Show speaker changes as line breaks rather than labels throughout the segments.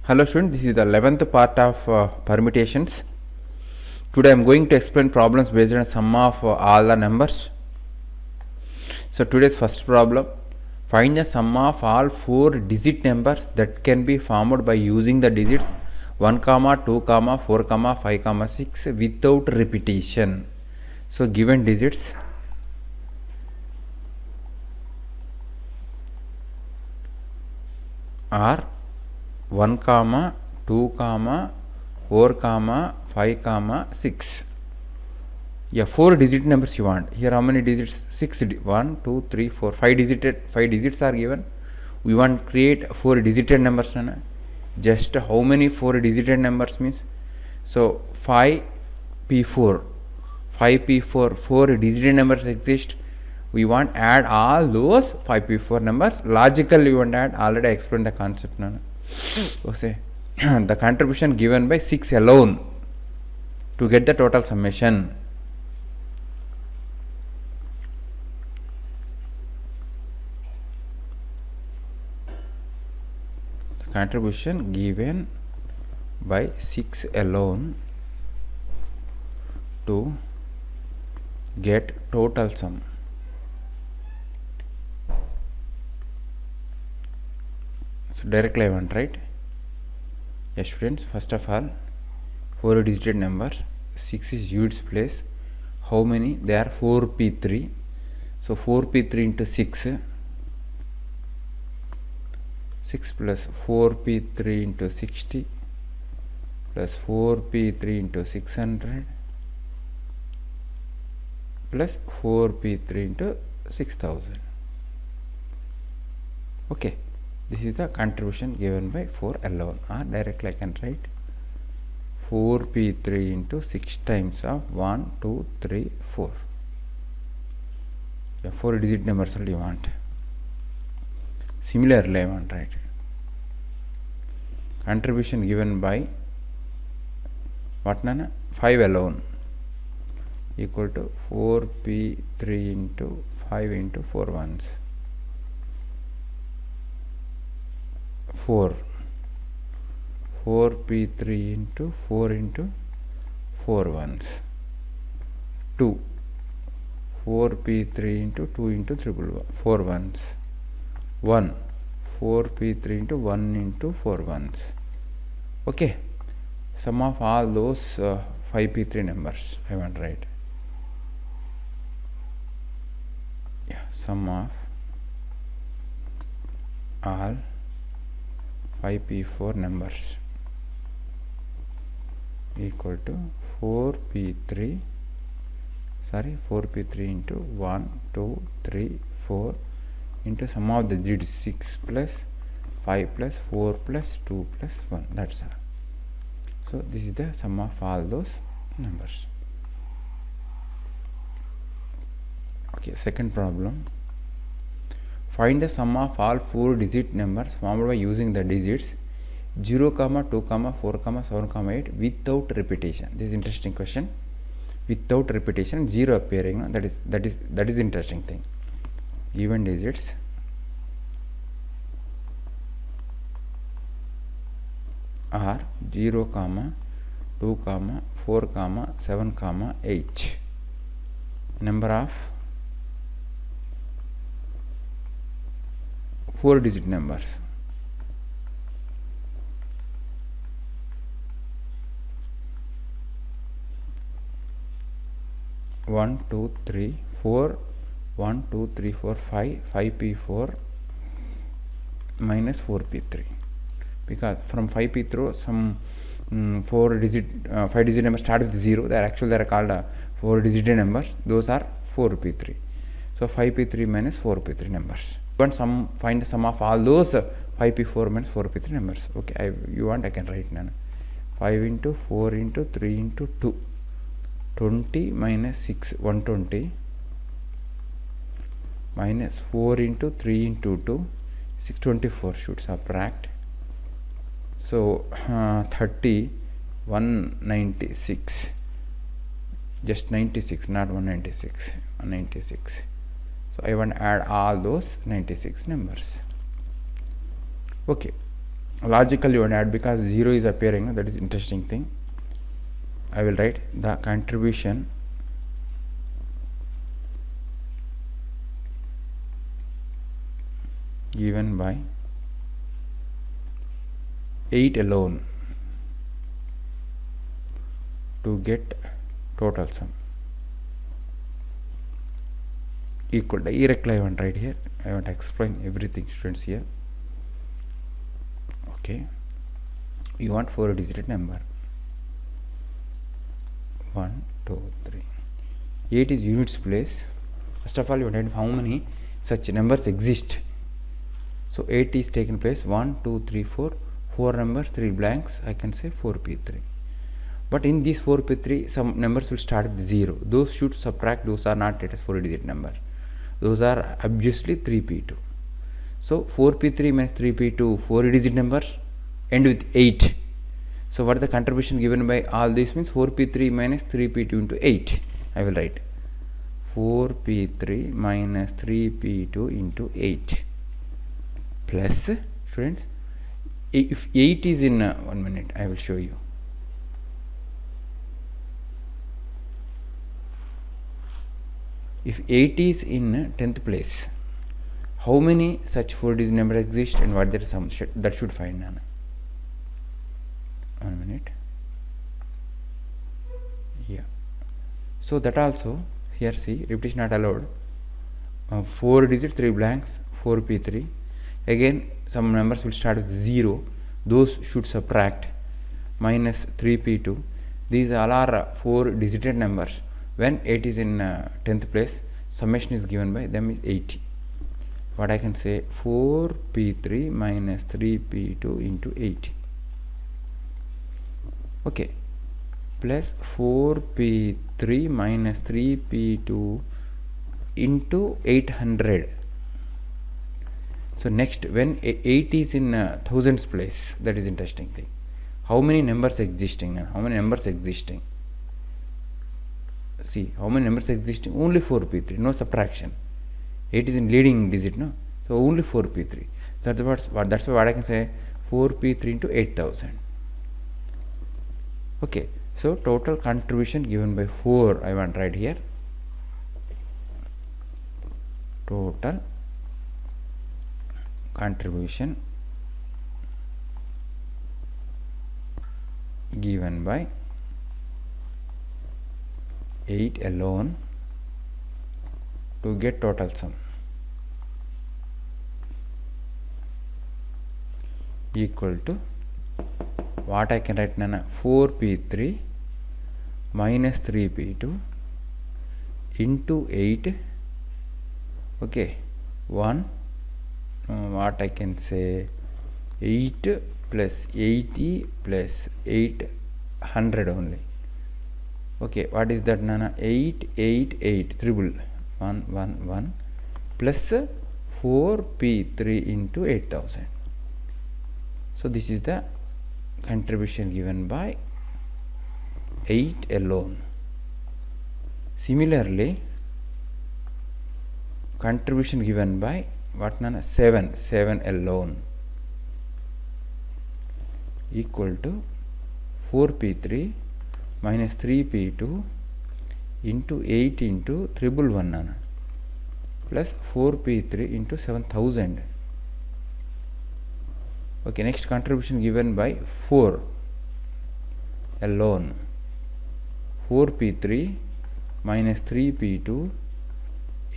Hello students, this is the 11th part of permutations. Today I am going to explain problems based on sum of all the numbers. So today's first problem, find the sum of all 4 digit numbers that can be formed by using the digits 1, 2, 4, 5, 6 without repetition. So given digits are 1, 2, 4, 5, 6. Yeah, 4 digit numbers you want. Here how many digits? 6. 1, 2, 3, 4. 5 digits are given. We want to create 4 digited numbers. Just how many 4 digited numbers means? So 5p4. 5p4. 4 digited numbers exist. We want to add all those 5p4 numbers. Logically we want to add. Already I explained the concept. Okay. The contribution given by 6 alone to get the total summation. The contribution given by 6 alone to get total sum. So directly I want, right? Yes students, first of all 4 digit numbers, 6 is its place. How many? They are 4p3. So 4p3 into 6, 6 plus 4p3 into 60 plus 4p3 into 600 plus 4p3 into 6000. Okay, this is the contribution given by 4 alone, or directly I can write 4p3 into 6 times of 1, 2, 3, 4. Yeah, 4 digit numbers only you want. Similarly I want to write contribution given by what, 5 alone equal to 4p3 into 5 into 4 ones. 4p3 into 4 into 4 ones. 2 4p3 into 2 into 4 ones. 1 4p3 into 1 into 4 ones. Okay, sum of all those 5p3 numbers I want to write. Yeah, sum of all 5p4 numbers equal to 4p3 into 1, 2, 3, 4 into sum of the digits 6 plus 5 plus 4 plus 2 plus 1. That's all. So this is the sum of all those numbers. Okay, second problem. Find the sum of all 4 digit numbers formed by using the digits 0, 2, 4, 7, 8 without repetition. This is interesting question. Without repetition, 0 appearing. That is interesting thing. Given digits are 0, 2, 4, 7, 8. Number of 4 digit numbers. One, two, three, 4, 1, 2, 3, 4, 5, 5p4 minus 4p3, because from 5p3 some 4 digit 5 digit numbers start with 0. They are called 4 digit numbers. Those are 4p3. So 5p3 minus 4p3 numbers. You want find the sum of all those 5p4 minus 4p3 numbers. Okay, you want I can write now. 5 into 4 into 3 into 2, 20 minus 6, 120 minus 4 into 3 into 2, 624 should subtract. So 30, 196, just 96, not 196, 196. So I want to add all those 96 numbers. Okay, Logically you want to add because 0 is appearing. That is interesting thing. I will write the contribution given by 8 alone to get total sum equal to directly I want right here. I want to explain everything, students, here. Okay, you want 4-digit number. 1, 2, 3. 8 is units place. First of all, you want to identify how many such numbers exist. So 8 is taken place 1, 2, 3, 4. 4 numbers, 3 blanks. I can say 4p3. But in this 4p3, some numbers will start with 0. Those should subtract. Those are not as 4-digit number. Those are obviously 3p2. So 4p3 minus 3p2, 4-digit numbers end with 8. So what is the contribution given by all these means 4p3 minus 3p2 into 8. I will write 4p3 minus 3p2 into 8 plus, students, if 8 is in 1 minute, I will show you. If 8 is in 10th place, how many such 4-digit numbers exist and what their sum that should find. 1 minute. Yeah. So that also here see repetition not allowed. 4 digits, 3 blanks, 4p3. Again some numbers will start with 0. Those should subtract minus 3p2. These all are 4-digit numbers. When 8 is in 10th place, summation is given by them is 80. What I can say 4p3 minus 3p2 into 80. Okay, plus 4p3 minus 3p2 into 800. So next, when 8 is in thousands place, that is interesting thing. How many numbers existing? How many numbers existing? See, how many numbers existing? Only 4p3, no subtraction. 8 is in leading digit, no? So only 4p3. So that's why what I can say 4p3 into 8000. Okay, so total contribution given by 4 I want right here. Total contribution given by 8 alone to get total sum equal to what I can write now 4p3 minus 3p2 into 8. Okay, 1 what I can say 8 plus 80 plus 800 only. Okay, what is that nana? 888 triple 111 plus 4p3 into 8000. So this is the contribution given by 8 alone. Similarly, contribution given by what nana? 7 alone equal to 4p3 minus 3p2 into 8 into triple 1 nana plus 4p3 into 7000. Okay, next contribution given by 4 alone 4p3 minus 3p2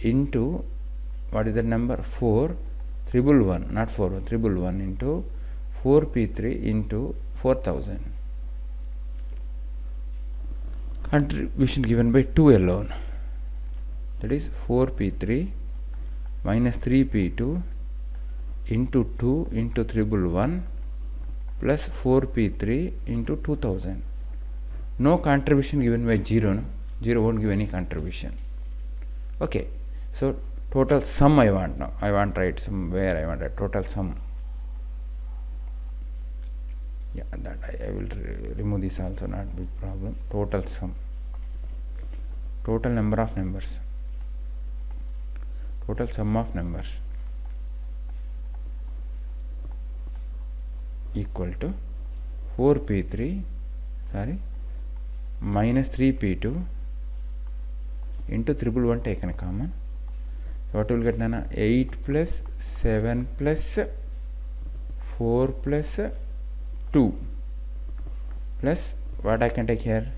into what is the number 4 triple 1 not 4 triple 1 into 4p3 into 4000. Contribution given by 2 alone, that is 4p3 minus 3p2 into 2 into triple 1 plus 4p3 into 2000. No contribution given by 0. No? 0 won't give any contribution. Okay, so total sum I want now. I want write somewhere. I want a total sum. Yeah, that I will remove this also, not big problem. Total sum, total number of numbers, total sum of numbers equal to 4p3 minus 3p2 into 111 taken common. So what will get Nana? 8 plus 7 plus 4 plus 2 plus what I can take here?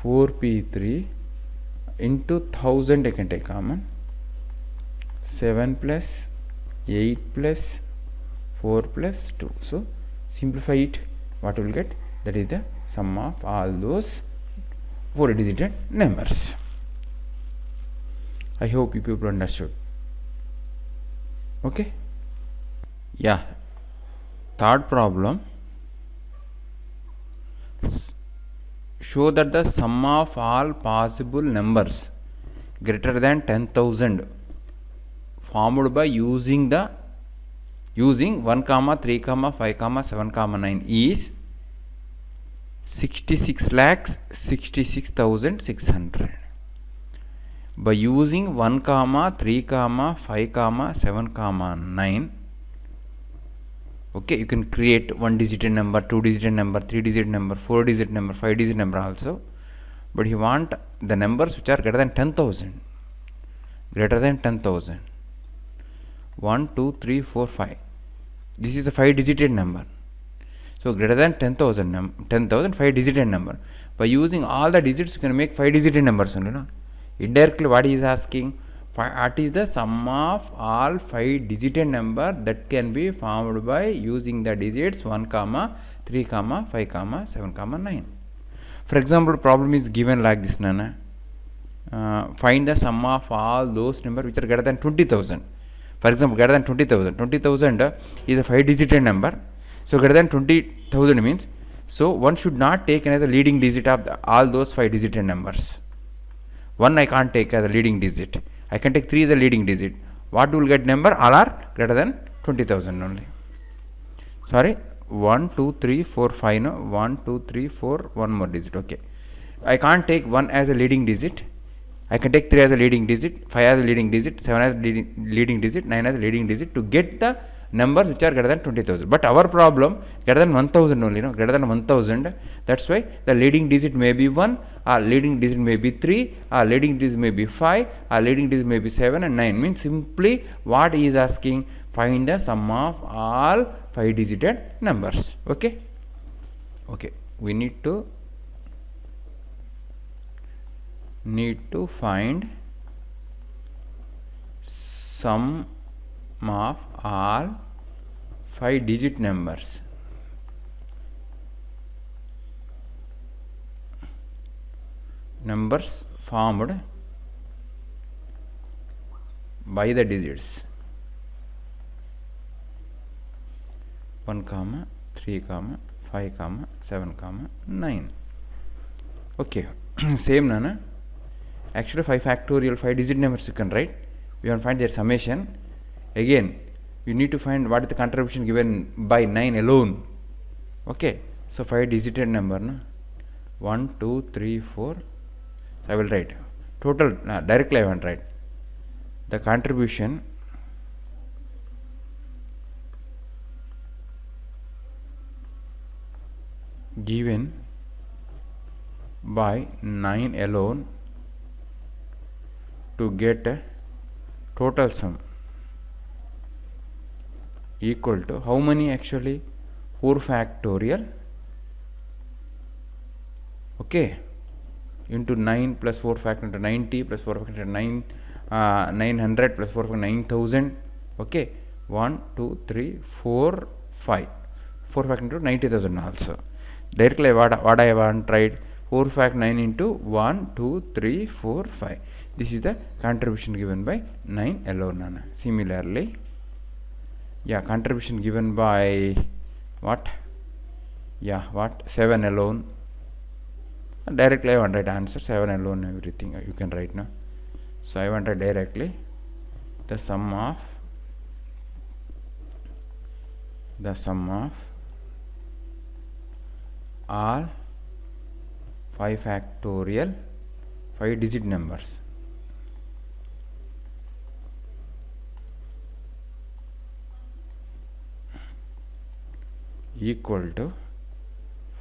4p3 into 1000 I can take common. 7 plus 8 plus 4 plus 2. So simplify it. What will get? That is the sum of all those 4-digit numbers. I hope you people understood. Okay. Yeah. Third problem. Show that the sum of all possible numbers greater than 10,000 formed by using 1, 3, 5, 7, 9 is 66,66,600. By using 1, 3, 5, 7, 9, okay, you can create 1-digit number, 2-digit number, 3-digit number, 4-digit number, 5-digit number also. But you want the numbers which are greater than 10,000. Greater than 10,000. 1, 2, 3, 4, 5. This is a 5-digit number. So greater than 10,000, 5-digit number. By using all the digits, you can make 5-digit numbers. Indirectly, what he is asking? What is the sum of all 5-digit number that can be formed by using the digits 1, 3, 5, 7, 9. For example, problem is given like this, Nana. Find the sum of all those numbers which are greater than 20,000. For example, greater than 20,000. 20,000 is a 5-digit number. So greater than 20,000 means, so one should not take another leading digit of all those 5-digit numbers. 1 I can't take as a leading digit. I can take 3 as a leading digit. What will get number? All are greater than 20,000 only. Sorry, 1, 2, 3, 4, 5. No, 1, 2, 3, 4, one more digit. Okay. I can't take 1 as a leading digit. I can take 3 as a leading digit, 5 as a leading digit, 7 as a leading digit, 9 as a leading digit to get the numbers which are greater than 20,000. But our problem greater than 1,000 only, greater than 1,000. That's why the leading digit may be 1, or leading digit may be 3, or leading digit may be 5, or leading digit may be 7 and 9. Means simply what he is asking, find the sum of all 5-digit numbers. Okay. Okay. We need to find sum of all 5-digit numbers. Numbers formed by the digits 1, 3, 5, 7, 9. Okay. Same, Nana. Actually 5 factorial 5-digit numbers you can write. We want to find their summation. Again, you need to find what is the contribution given by 9 alone. Okay. So 5-digit number, no? 1, 2, 3, 4. So I will write total. Directly I want to write the contribution given by 9 alone to get a total sum equal to how many? Actually 4 factorial, okay, into 9 plus 4 factorial 90 plus 4 factorial 900 plus 4 factorial 9000. Okay, 1, 2, 3, 4, 5. 4 factorial 90,000 also. Directly what I want to write? 4 fact 9 into 1, 2, 3, 4, 5. This is the contribution given by 9 alone. Similarly, yeah, contribution given by what? Yeah, what? 7 alone. Directly I want to write answer 7 alone. Everything you can write now. So I want to directly the sum of all 5 factorial 5-digit numbers equal to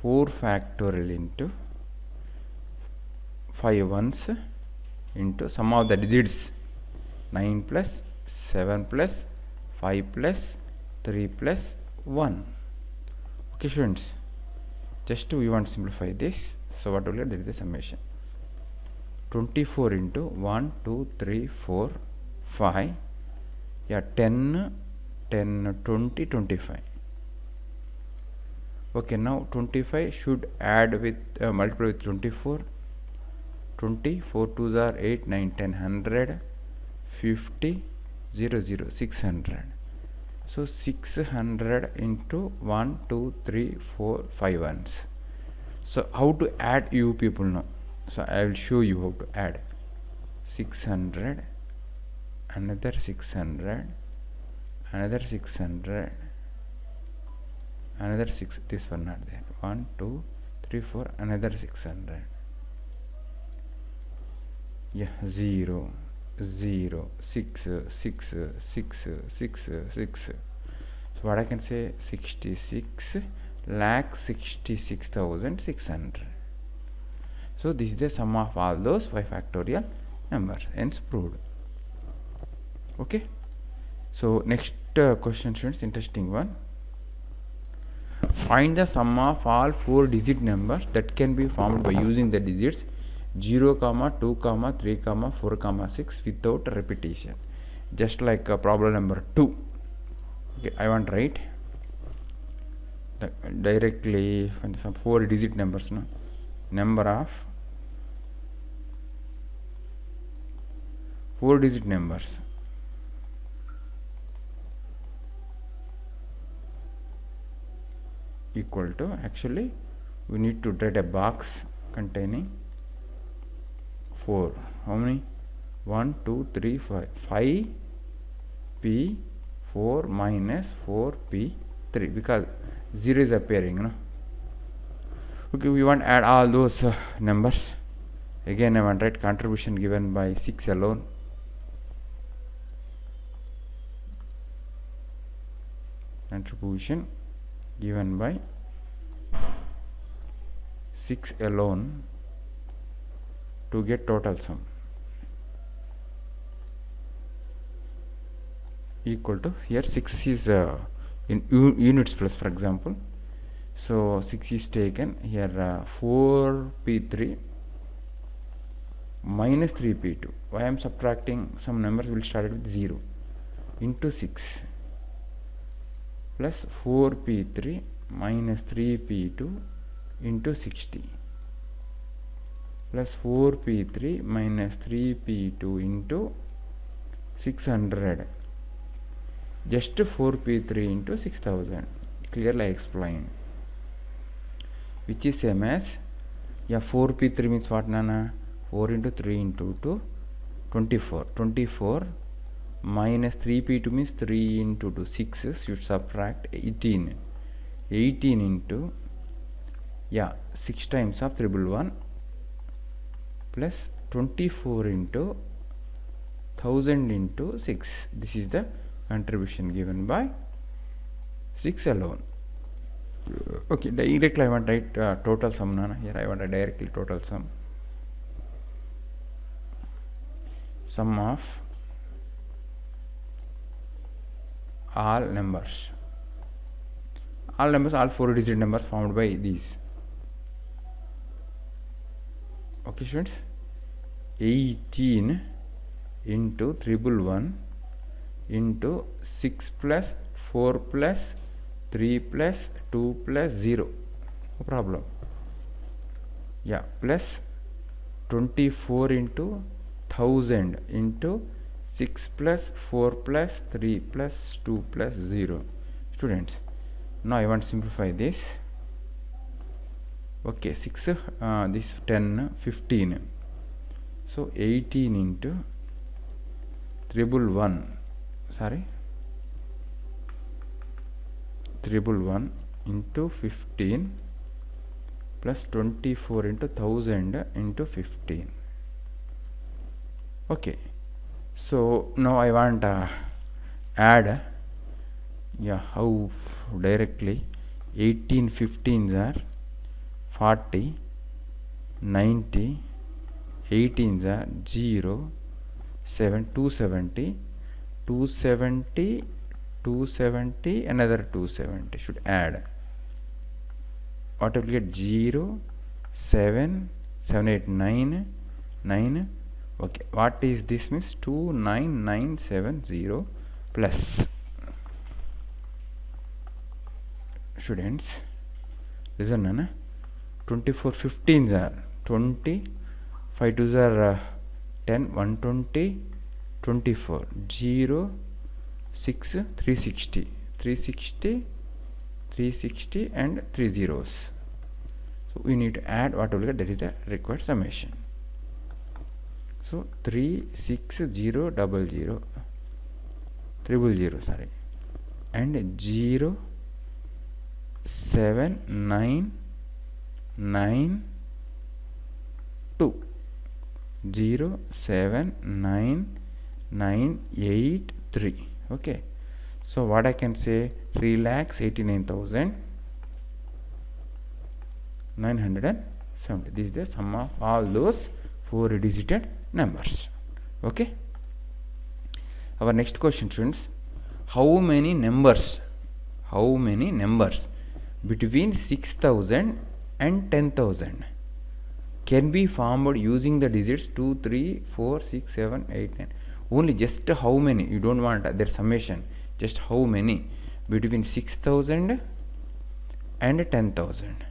4 factorial into 5 ones into sum of the digits 9 plus 7 plus 5 plus 3 plus 1. Okay students, just we want to simplify this. So what will get? There is the summation 24 into 1 2 3 4 5, yeah, 10 20 25. Okay, now 25 should add with multiply with 24. 20 4 2s are 8 9 10 100 50 0 0 600. So 600 into 1 2 3 4 5 ones. So how to add, you people know? So I will show you how to add. 600, another 600, another 600, another 6, this one not there, 1 2 3 4, another 600, yeah, 0 0 6 6 6 6 6. So what I can say, 66,66,600. So this is the sum of all those 5 factorial numbers, hence proved. Okay, so next question students, interesting one. Find the sum of all 4 digit numbers that can be formed by using the digits 0, 2, 3, 4, 6 without repetition, just like problem number 2. Okay, I want to write directly some 4 digit numbers, no? Number of 4 digit numbers equal to, actually we need to write a box containing 4. How many? 1 2 3 5 5 p 4 minus 4 p 3, because 0 is appearing, no? Okay, we want to add all those numbers. Again I want to write contribution given by 6 alone. Contribution given by 6 alone to get total sum equal to, here 6 is in units place, for example. So 6 is taken here, 4p3 minus 3p2. Why I am subtracting some numbers will start with 0 into 6 plus 4p3 minus 3p2 into 60 plus 4p3 minus 3p2 into 600, just 4p3 into 6000. Clearly I explained, which is same as, yeah, 4p3 means what, nana? 4 into 3 into 2, 24. 24 minus 3p2 means 3 into 2, 6, should subtract 18. 18 into, yeah, 6 times of 111 plus 24 into 1000 into 6. This is the contribution given by 6 alone. Okay, directly I want to write total sum, nana. Here I want to directly total sum. Sum of all numbers. All numbers, all 4 digit numbers formed by these. Okay students, 18 into 111 into 6 plus 4 plus 3 plus 2 plus 0, no problem, yeah, plus 24 into 1000 into 6 plus 4 plus 3 plus 2 plus 0. Students, now I want to simplify this. Okay, 6 this 10 15, so 18 into 111 into 15 plus 24 into 1000 into 15. Okay, so now I want add, yeah, how directly 18 15s are 40, 90, 18s are 0, 7, 270, 270, 270, another 270 should add. What will get? 0, 7, 7, 8, 9, 9. Okay, what is this? Means 29970 plus. Students, listen, na 24 15s are 20, 5 2s are 10, 120, 24, 0, 6, 360, 360, 360 and 3 zeros. So we need to add what will get, that is the required summation. So 36000 000, sorry, and 0 7 9 9 2, 0 7 9 9 8 3. Okay, so what I can say, 3,89,970. This is the sum of all those 4-digit numbers. Okay, our next question, students, how many numbers between 6,000 and 10,000 can be formed using the digits 2 3 4 6 7 8 9? Only just how many, you don't want their summation, just how many between 6,000 and 10,000.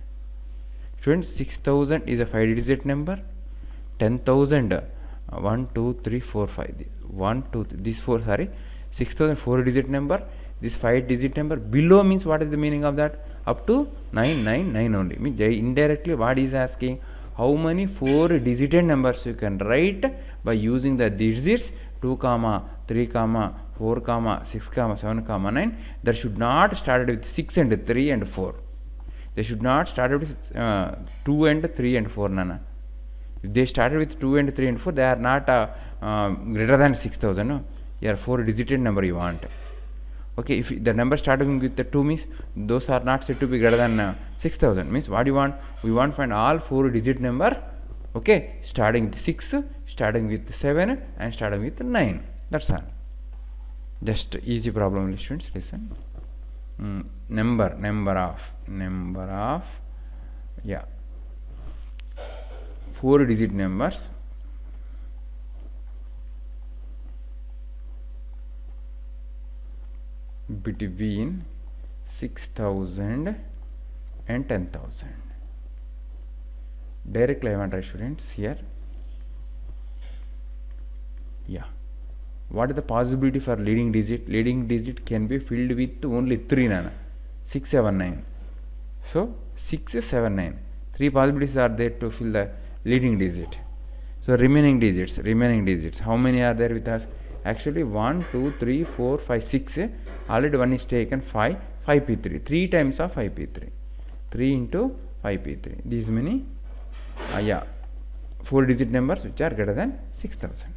Students, 6,000 is a 5-digit number, 10,000 1 2 3 4 5, 1 2 3, this 4, sorry, 6,000 4-digit number, this 5-digit number below means what is the meaning of that? Up to 999 only. Means indirectly what is asking, how many 4-digit numbers you can write by using the digits 2, 3, 4, 6, 7, 9. That should not start with 6 and 3 and 4. They should not start with 2 and 3 and 4, Nana. If they started with 2 and 3 and 4, they are not greater than 6,000. No? You are 4-digit number you want. Okay, if the number starting with the 2 means those are not said to be greater than 6,000. Means what you want? We want to find all 4-digit number. Okay, starting with 6, starting with 7 and starting with 9. That's all. Just easy problem, students. Listen. Number of 4-digit numbers between 6,000 and 10,000. Directly I want to write, students, here. What is the possibility for leading digit? Leading digit can be filled with only 3, Nana. 6 7 9. So 6 7 9, 3 possibilities are there to fill the leading digit. So remaining digits, how many are there with us? Actually 1 2 3 4 5 6. Already one is taken, 5p3, 3 times of 5p3, 3 into 5p3. These many 4-digit numbers which are greater than 6,000.